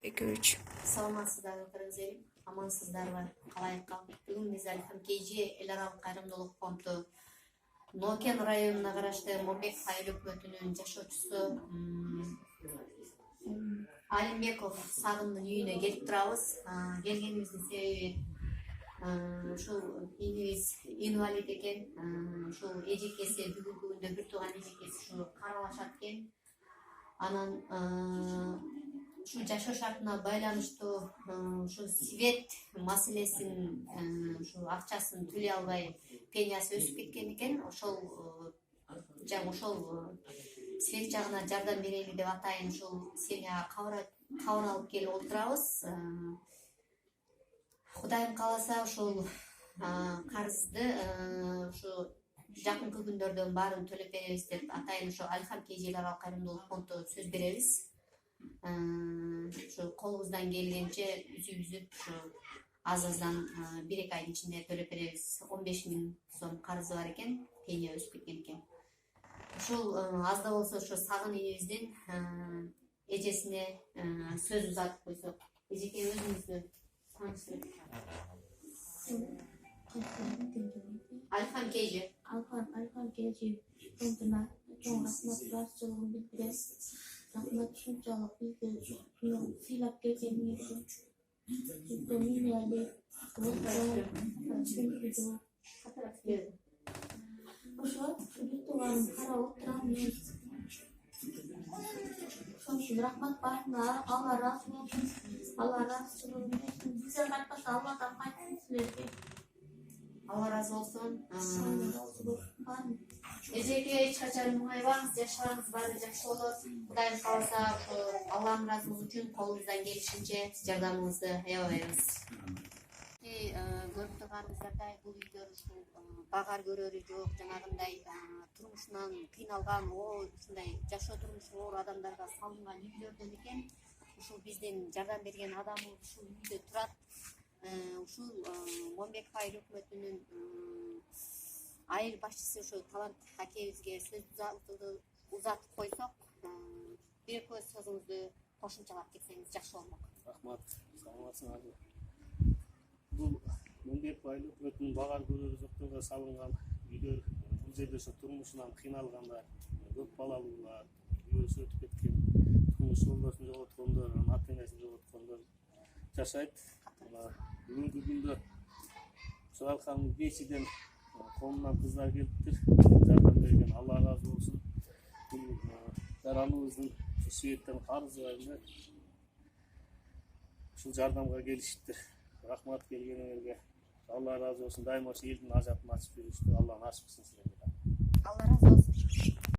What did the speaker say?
2-3. Саламатсыздарбы кыргызелим, амансыздарбы, калайыкка. Бүгүн биз Аликам КЖ эл аралык кайрымдуулук фонду Нокен районуна карашты Момбек айыл өкмөтүнүн жашоочусу Алимбеков Сагындын үйүнө келип турабыз. Келгенибиздин себеби ушул инибиз инвалид экен. Ушул эжекеси бүгүнкү күндө бир тууган эжекеси ушу каралашат экен. Анан ушул жашоо шартына байланыштуу ушул свет маселесин ушул акчасын төлөй албай пениясы өсүп кеткен экен. Ошол свет жагына жардам берели деп атайын ушул семьяга кабар алып келип отурабыз. Кудайым кааласа ушул карызды ушу жакынкы күндөрдөн баарын төлөп беребиз деп атайын ошо Аликам КЖ эл аралык кайрымдуулук фонду сөз беребиз. Ушу колубуздан келгенче үзүп ушу аздан 1-2 айдын ичинде төлөп беребиз. 15.000 сом карызы бар экен, пения өсүп кеткен экен. Ушул аз да болсо ошо Сагын инибиздин эжесине сөз узатып койсок. Эжеке өзүңүздү тааныштырып. Аликам КЖ. Аликам КЖ фондуна чоң рахмат, ыраазычылыгымды билдирем. Рахмат ушунчалык бизди сыйлап келгениңер үчүн. Ошо бир тууганым карап отурам мен. Ошон үчүн рахмат баарына, Алла ыраазы болсун. Алла ыраазычылыгын берсин. Бизден кайтканда Алладан кайтсын силерге. Алла ыраазы болсун. Эжеке эч качан муңайбаңыз, жашооңуз баары жакшы болот. Кудайым кааласа, ошо Алланын ыраазылыгы үчүн колубуздан келишинче жардамыңызды аябайбыз. Көрүп турганыңыздардай бул үйдөр ушул багар көрөрү жок, жанагындай турмушунан кыйналган, ушундай жашоо турмушу оор адамдарга салынган үйлөрдөн экен. Ушул биздин жардам берген адамыбыз ушул үйдө турат. Ушул Момбек айыл өкмөтүнүн айыл башчысы ушул Талант акебизге сөз узатып койсок, бир-эки сөзүңүздү кошумчалап кетсеңиз жакшы болмок. Рахмат, саламатсыңарбы. Бул Момбек айыл өкмөтүнүн багар көрөрү жокторго салынган үйлөр, бул жерде ошо турмушунан кыйналгандар, көп балалуулар, үйөөсү өтүп кеткен, турмуш жолдошун жоготкондор, ата-энесин жоготкондор жашайт. Бүгүнкү күндө ошол Аликамдын бешиден колунан кыздар келиптир, жардам берген, Алла ыраазы болсун. Бул жараныбыздын светтен карызы бар эле. Ушул жардамга келишиптир. Рахмат келгениңерге. Алла ыраазы болсун. Дайыма ошо элдин ажатын ачып беришти. Алла насип кылсын силерге. Алла